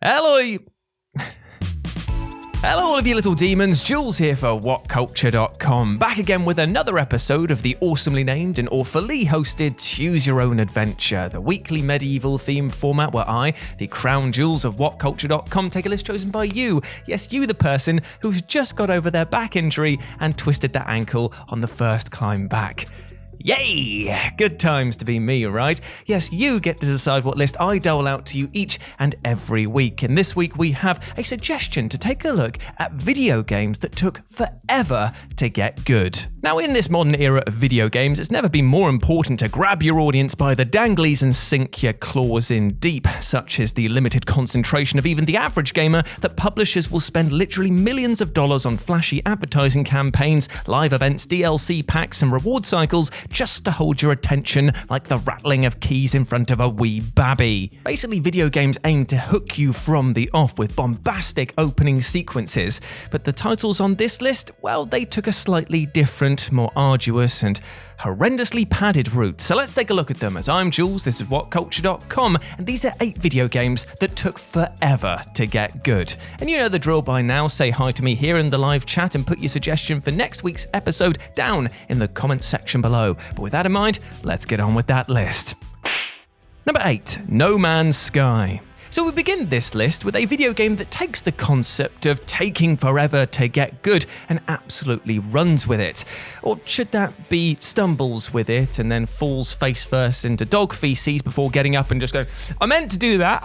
Hello all of you little demons, Jules here for WhatCulture.com, back again with another episode of the awesomely named and awfully hosted Tues Your Own Adventure, the weekly medieval themed format where I, the crown Jules of WhatCulture.com, take a list chosen by you. Yes, you the person who's just got over their back injury and twisted their ankle on the first climb back. Yay! Good times to be me, right? Yes, you get to decide what list I dole out to you each and every week. And this week we have a suggestion to take a look at video games that took forever to get good. Now, in this modern era of video games, it's never been more important to grab your audience by the danglies and sink your claws in deep. Such is the limited concentration of even the average gamer that publishers will spend literally millions of dollars on flashy advertising campaigns, live events, DLC packs, and reward cycles just to hold your attention like the rattling of keys in front of a wee babby. Basically, video games aim to hook you from the off with bombastic opening sequences, but the titles on this list, well, they took a slightly different, more arduous and horrendously padded route. So let's take a look at them. As I'm Jules, this is WhatCulture.com, and these are 8 video games that took forever to get good. And you know the drill by now. Say hi to me here in the live chat and put your suggestion for next week's episode down in the comments section below. But with that in mind, let's get on with that list. Number 8, No Man's Sky. So we begin this list with a video game that takes the concept of taking forever to get good and absolutely runs with it. Or should that be stumbles with it and then falls face first into dog feces before getting up and just going, I meant to do that,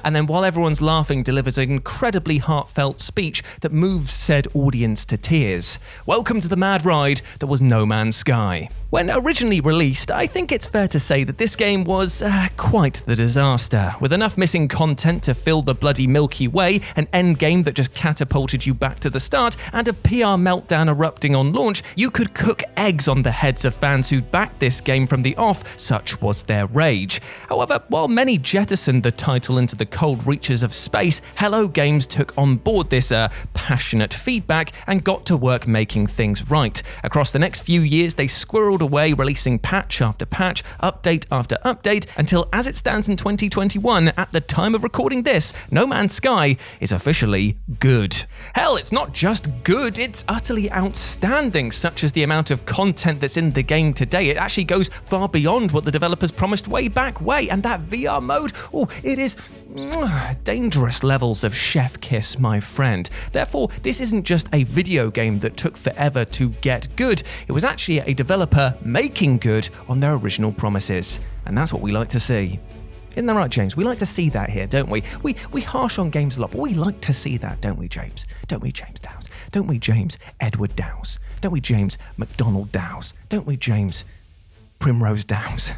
and then while everyone's laughing delivers an incredibly heartfelt speech that moves said audience to tears. Welcome to the mad ride that was No Man's Sky. When originally released, I think it's fair to say that this game was quite the disaster. With enough missing content to fill the bloody Milky Way, an end game that just catapulted you back to the start, and a PR meltdown erupting on launch, you could cook eggs on the heads of fans who'd backed this game from the off, such was their rage. However, while many jettisoned the title into the cold reaches of space, Hello Games took on board this passionate feedback and got to work making things right. Across the next few years, they squirreled away, releasing patch after patch, update after update, until as it stands in 2021, at the time of recording this, No Man's Sky is officially good. Hell, it's not just good, it's utterly outstanding, such as the amount of content that's in the game today. It actually goes far beyond what the developers promised way back, and that VR mode, it is dangerous levels of chef kiss, my friend. Therefore, this isn't just a video game that took forever to get good, it was actually a developer making good on their original promises. And that's what we like to see. Isn't that right, James? We like to see that here, don't we? We harsh on games a lot, but we like to see that, don't we, James? Don't we, James Dowse? Don't we, James Edward Dowse? Don't we, James McDonald Dowse? Don't we, James Primrose Dowse?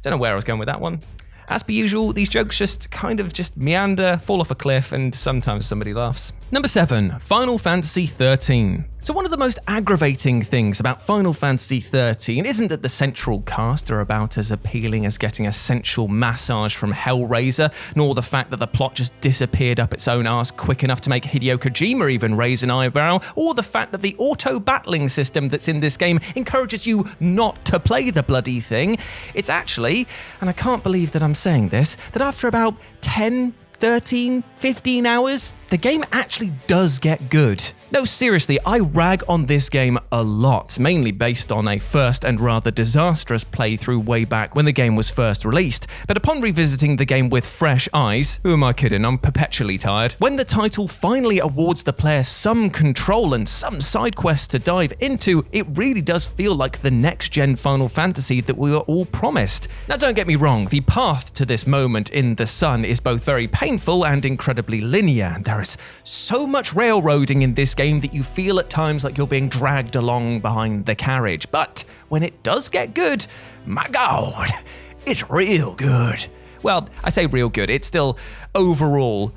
Don't know where I was going with that one. As per usual, these jokes just meander, fall off a cliff, and sometimes somebody laughs. Number 7, Final Fantasy XIII. So one of the most aggravating things about Final Fantasy XIII isn't that the central cast are about as appealing as getting a sensual massage from Hellraiser, nor the fact that the plot just disappeared up its own arse quick enough to make Hideo Kojima even raise an eyebrow, or the fact that the auto-battling system that's in this game encourages you not to play the bloody thing. It's actually, and I can't believe that I'm saying this, that after about 10, 13, 15 hours, the game actually does get good. No, seriously, I rag on this game a lot, mainly based on a first and rather disastrous playthrough way back when the game was first released. But upon revisiting the game with fresh eyes, who am I kidding, I'm perpetually tired, when the title finally awards the player some control and some side quests to dive into, it really does feel like the next-gen Final Fantasy that we were all promised. Now don't get me wrong, the path to this moment in the sun is both very painful and incredibly linear. There is so much railroading in this game that you feel at times like you're being dragged along behind the carriage. But when it does get good, my God, it's real good. Well, I say real good, it's still overall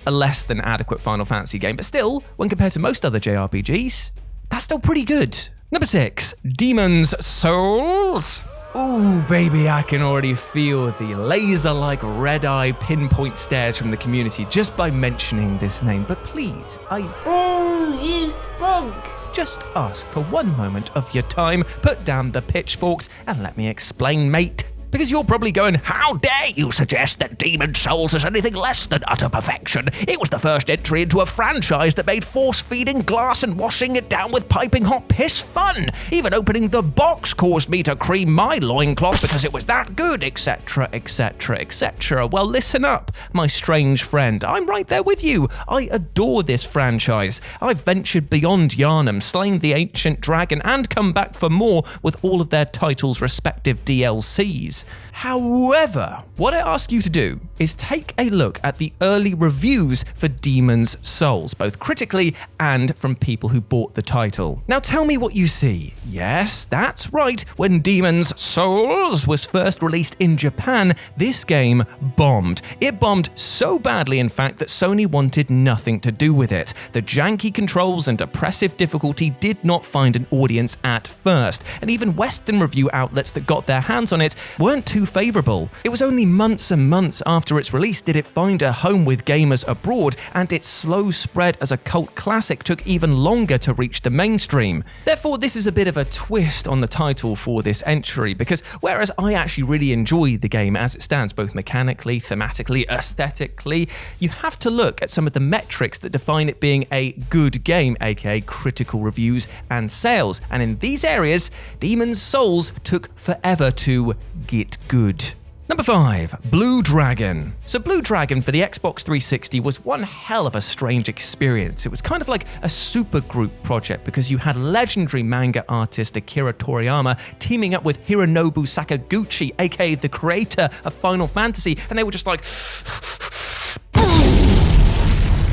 a less than adequate Final Fantasy game, but still, when compared to most other JRPGs, that's still pretty good. Number 6, Demon's Souls. Ooh, baby, I can already feel the laser-like red-eye pinpoint stares from the community just by mentioning this name. But please, Oh, you stink! Just ask for one moment of your time, put down the pitchforks, and let me explain, mate. Because you're probably going, how dare you suggest that Demon's Souls is anything less than utter perfection? It was the first entry into a franchise that made force-feeding glass and washing it down with piping hot piss fun. Even opening the box caused me to cream my loincloth because it was that good, etc, etc, etc. Well, listen up, my strange friend. I'm right there with you. I adore this franchise. I've ventured beyond Yharnam, slain the ancient dragon, and come back for more with all of their titles' respective DLCs. However, what I ask you to do is take a look at the early reviews for Demon's Souls, both critically and from people who bought the title. Now tell me what you see. Yes, that's right. When Demon's Souls was first released in Japan, this game bombed. It bombed so badly, in fact, that Sony wanted nothing to do with it. The janky controls and oppressive difficulty did not find an audience at first, and even Western review outlets that got their hands on it weren't too favourable. It was only months and months after its release did it find a home with gamers abroad, and its slow spread as a cult classic took even longer to reach the mainstream. Therefore, this is a bit of a twist on the title for this entry, because whereas I actually really enjoy the game as it stands, both mechanically, thematically, aesthetically, you have to look at some of the metrics that define it being a good game, aka critical reviews and sales. And in these areas, Demon's Souls took forever to get good. Number 5, Blue Dragon. So Blue Dragon for the Xbox 360 was one hell of a strange experience. It was kind of like a supergroup project because you had legendary manga artist Akira Toriyama teaming up with Hironobu Sakaguchi, aka the creator of Final Fantasy, and they were just like...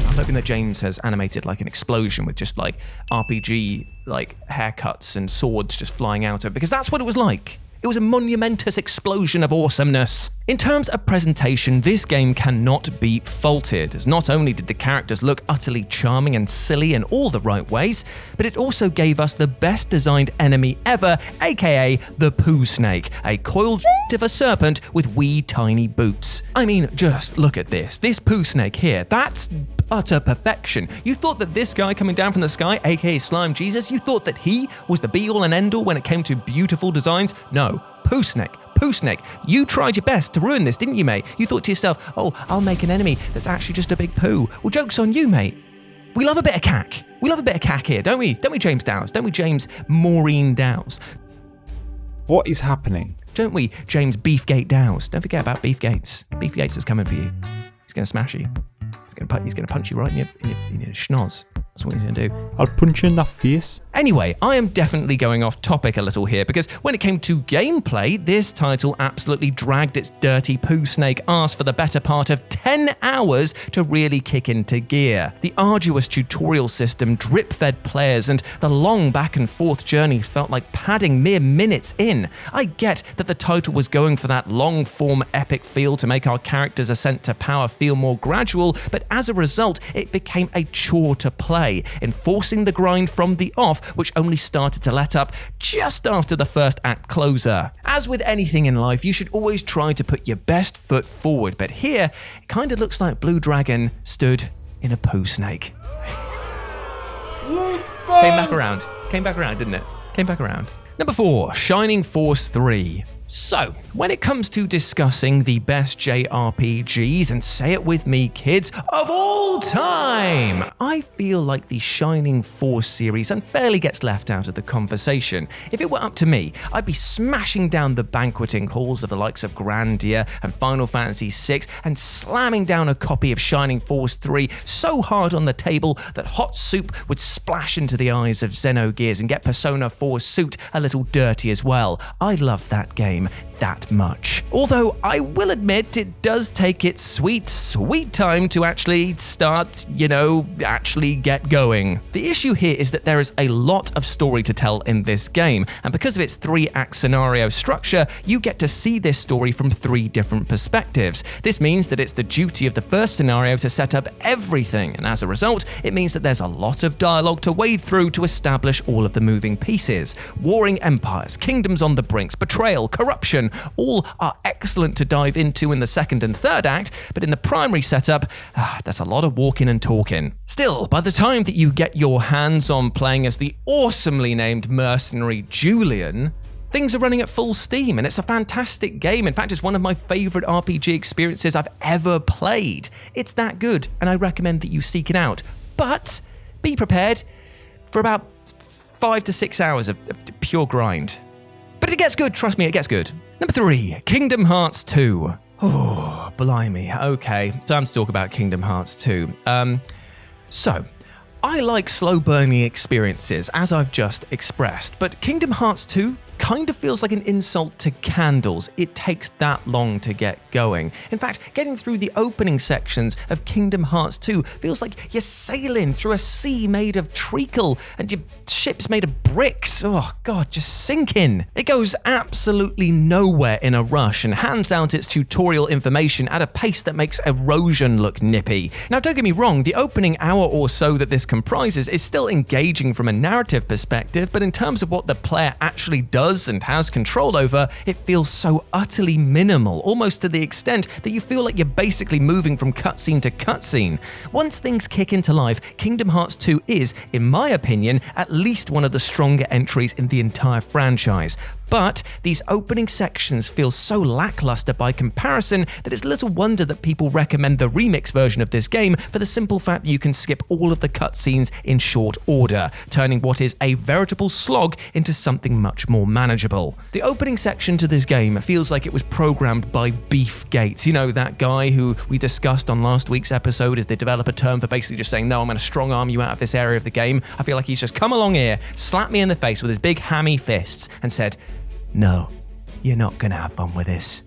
I'm hoping that James has animated like an explosion with just like RPG like haircuts and swords just flying out of it, because that's what it was like. It was a monumentous explosion of awesomeness. In terms of presentation, this game cannot be faulted, as not only did the characters look utterly charming and silly in all the right ways, but it also gave us the best designed enemy ever, aka the Poo Snake, a coiled of a serpent with wee tiny boots. I mean, just look at this. This Poo Snake here, that's utter perfection. You thought that this guy coming down from the sky, aka Slime Jesus, you thought that he was the be-all and end-all when it came to beautiful designs? No. Poo Snake. Poo Snake, you tried your best to ruin this, didn't you, mate? You thought to yourself, oh, I'll make an enemy that's actually just a big poo. Well, joke's on you, mate. We love a bit of cack. We love a bit of cack here, don't we? Don't we, James Dowes? Don't we, James Maureen Dowes? What is happening? Don't we, James Beefgate Dowes? Don't forget about Beef Gates. Beef Gates is coming for you. He's going to smash you. He's going to punch you right in your schnoz. That's what he's going to do. I'll punch you in that face. Anyway, I am definitely going off topic a little here, because when it came to gameplay, this title absolutely dragged its dirty Poo Snake ass for the better part of 10 hours to really kick into gear. The arduous tutorial system drip-fed players, and the long back and forth journeys felt like padding mere minutes in. I get that the title was going for that long-form epic feel to make our characters' ascent to power feel more gradual, but as a result, it became a chore to play, enforcing the grind from the off, which only started to let up just after the first act closer. As with anything in life, you should always try to put your best foot forward, but here, it kind of looks like Blue Dragon stood in a Poo Snake. You stink. Came back around, didn't it? Came back around. Number 4, Shining Force 3. So, when it comes to discussing the best JRPGs, and say it with me, kids, of all time, I feel like the Shining Force series unfairly gets left out of the conversation. If it were up to me, I'd be smashing down the banqueting halls of the likes of Grandia and Final Fantasy VI and slamming down a copy of Shining Force 3 so hard on the table that hot soup would splash into the eyes of Xenogears and get Persona 4's suit a little dirty as well. I love that game that much. Although I will admit it does take its sweet time to actually start, actually get going. The issue here is that there is a lot of story to tell in this game, and because of its 3-act scenario structure, you get to see this story from 3 different perspectives. This means that it's the duty of the first scenario to set up everything, and as a result, it means that there's a lot of dialogue to wade through to establish all of the moving pieces. Warring empires, kingdoms on the brinks, betrayal, corruption, all are excellent to dive into in the second and third act, but in the primary setup, there's a lot of walking and talking. Still, by the time that you get your hands on playing as the awesomely named mercenary Julian, Things are running at full steam, and it's a fantastic game. In fact, it's one of my favorite RPG experiences I've ever played. It's that good, and I recommend that you seek it out. But be prepared for about 5 to 6 hours of pure grind. But it gets good, trust me, it gets good. Number 3, Kingdom Hearts 2. Oh, blimey. Okay, time to talk about Kingdom Hearts 2. So, I like slow-burning experiences, as I've just expressed, but Kingdom Hearts 2 kind of feels like an insult to candles. It takes that long to get going. In fact, getting through the opening sections of Kingdom Hearts 2 feels like you're sailing through a sea made of treacle and your ship's made of bricks. Oh god, just sink in. It goes absolutely nowhere in a rush and hands out its tutorial information at a pace that makes erosion look nippy. Now don't get me wrong, the opening hour or so that this comprises is still engaging from a narrative perspective, but in terms of what the player actually does and has control over, it feels so utterly minimal, almost to the extent that you feel like you're basically moving from cutscene to cutscene. Once things kick into life, Kingdom Hearts 2 is, in my opinion, at least one of the stronger entries in the entire franchise. But these opening sections feel so lackluster by comparison that it's little wonder that people recommend the remix version of this game for the simple fact that you can skip all of the cutscenes in short order, turning what is a veritable slog into something much more manageable. The opening section to this game feels like it was programmed by Beef Gates. You know, that guy who we discussed on last week's episode is the developer term for basically just saying, no, I'm going to strong arm you out of this area of the game. I feel like he's just come along here, slapped me in the face with his big hammy fists and said, no, you're not gonna have fun with this.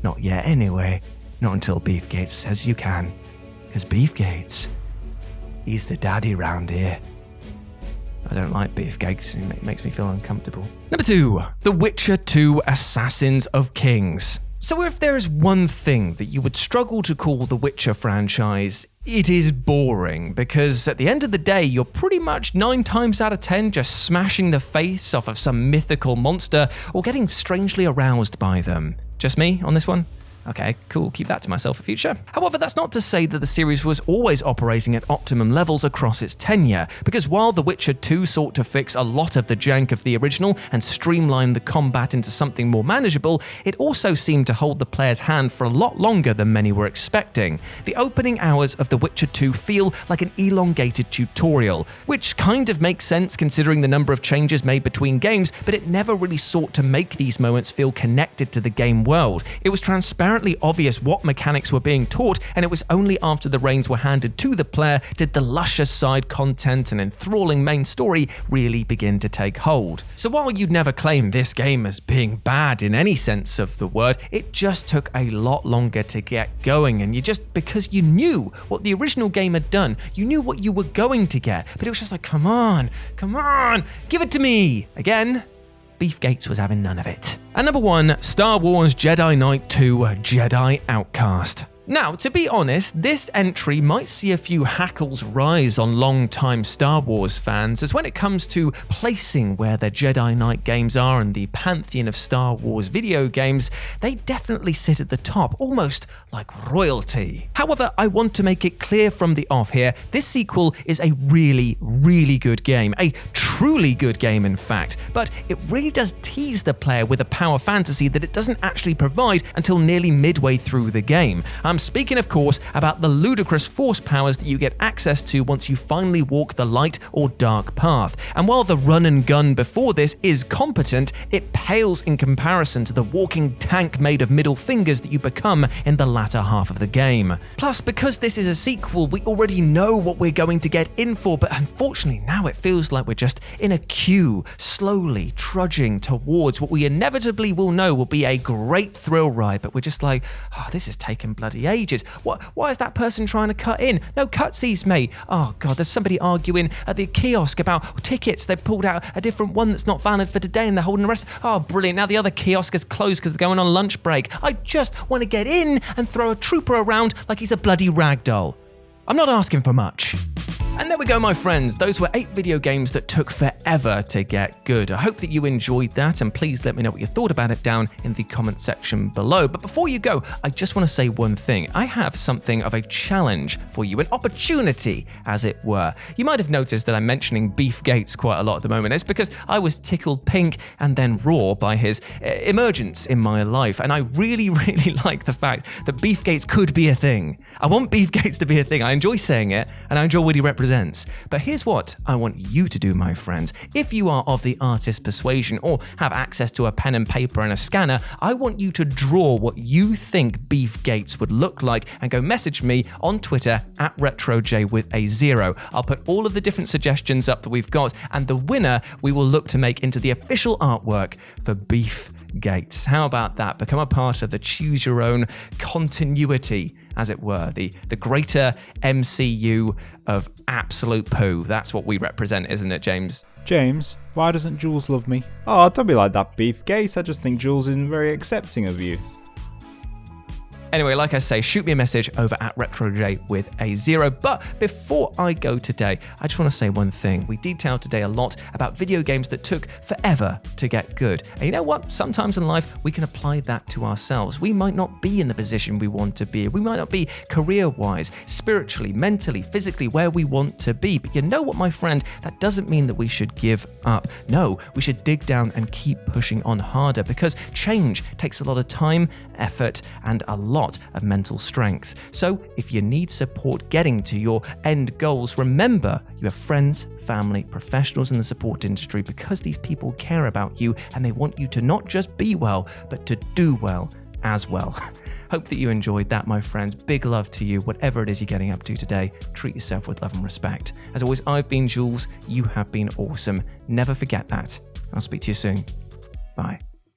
Not yet anyway. Not until Beef Gates says you can. Because Beef Gates, he's the daddy round here. I don't like Beef Gates, it makes me feel uncomfortable. Number 2, The Witcher 2 Assassins of Kings. So if there is one thing that you would struggle to call the Witcher franchise, it is boring, because at the end of the day, you're pretty much 9 times out of 10 just smashing the face off of some mythical monster or getting strangely aroused by them. Just me on this one? Okay, cool, keep that to myself for future. However, that's not to say that the series was always operating at optimum levels across its tenure, because while The Witcher 2 sought to fix a lot of the jank of the original and streamline the combat into something more manageable, it also seemed to hold the player's hand for a lot longer than many were expecting. The opening hours of The Witcher 2 feel like an elongated tutorial, which kind of makes sense considering the number of changes made between games, but it never really sought to make these moments feel connected to the game world. It was transparently obvious what mechanics were being taught, and it was only after the reins were handed to the player did the luscious side content and enthralling main story really begin to take hold. So while you'd never claim this game as being bad in any sense of the word, it just took a lot longer to get going, and because you knew what the original game had done, you knew what you were going to get, but it was just like, come on, give it to me. Again, Beef Gates was having none of it. And number 1, Star Wars Jedi Knight II Jedi Outcast. Now, to be honest, this entry might see a few hackles rise on long-time Star Wars fans, as when it comes to placing where the Jedi Knight games are in the pantheon of Star Wars video games, they definitely sit at the top, almost like royalty. However, I want to make it clear from the off here, this sequel is a really, really good game, a truly good game in fact, but it really does tease the player with a power fantasy that it doesn't actually provide until nearly midway through the game. I'm speaking, of course, about the ludicrous force powers that you get access to once you finally walk the light or dark path. And while the run and gun before this is competent, it pales in comparison to the walking tank made of middle fingers that you become in the latter half of the game. Plus, because this is a sequel, we already know what we're going to get in for, but unfortunately now it feels like we're just in a queue, slowly trudging towards what we inevitably will know will be a great thrill ride, but we're just like, oh, this is taking bloody ages. Why is that person trying to cut in? No cutsies, mate. Oh god, there's somebody arguing at the kiosk about tickets. They've pulled out a different one that's not valid for today and they're holding the rest. Oh, brilliant. Now the other kiosk is closed because they're going on lunch break. I just want to get in and throw a trooper around like he's a bloody ragdoll. I'm not asking for much. And there we go, my friends. Those were 8 video games that took forever to get good. I hope that you enjoyed that, and please let me know what you thought about it down in the comment section below. But before you go, I just want to say one thing. I have something of a challenge for you, an opportunity, as it were. You might have noticed that I'm mentioning Beef Gates quite a lot at the moment. It's because I was tickled pink and then raw by his emergence in my life, and I really, really like the fact that Beef Gates could be a thing. I want Beef Gates to be a thing. I enjoy saying it, and I enjoy what he represents. But here's what I want you to do, my friends. If you are of the artist persuasion or have access to a pen and paper and a scanner, I want you to draw what you think Beef Gates would look like and go message me on Twitter at RetroJ with a 0. I'll put all of the different suggestions up that we've got, and the winner we will look to make into the official artwork for Beef Gates. How about that? Become a part of the Choose Your Own continuity, as it were, the greater MCU of absolute poo. That's what we represent, isn't it, James? James, why doesn't Jules love me? Oh, don't be like that, Beef Gates. I just think Jules isn't very accepting of you. Anyway, like I say, shoot me a message over at RetroJ with a 0. But before I go today, I just want to say one thing. We detailed today a lot about video games that took forever to get good. And you know what? Sometimes in life, we can apply that to ourselves. We might not be in the position we want to be. We might not be career-wise, spiritually, mentally, physically where we want to be. But you know what, my friend? That doesn't mean that we should give up. No, we should dig down and keep pushing on harder, because change takes a lot of time, effort, and a lot of mental strength. So if you need support getting to your end goals, remember you have friends, family, professionals in the support industry, because these people care about you and they want you to not just be well, but to do well as well. Hope that you enjoyed that, my friends. Big love to you, whatever it is you're getting up to today. Treat yourself with love and respect. As always, I've been Jules. You have been awesome. Never forget that. I'll speak to you soon. Bye.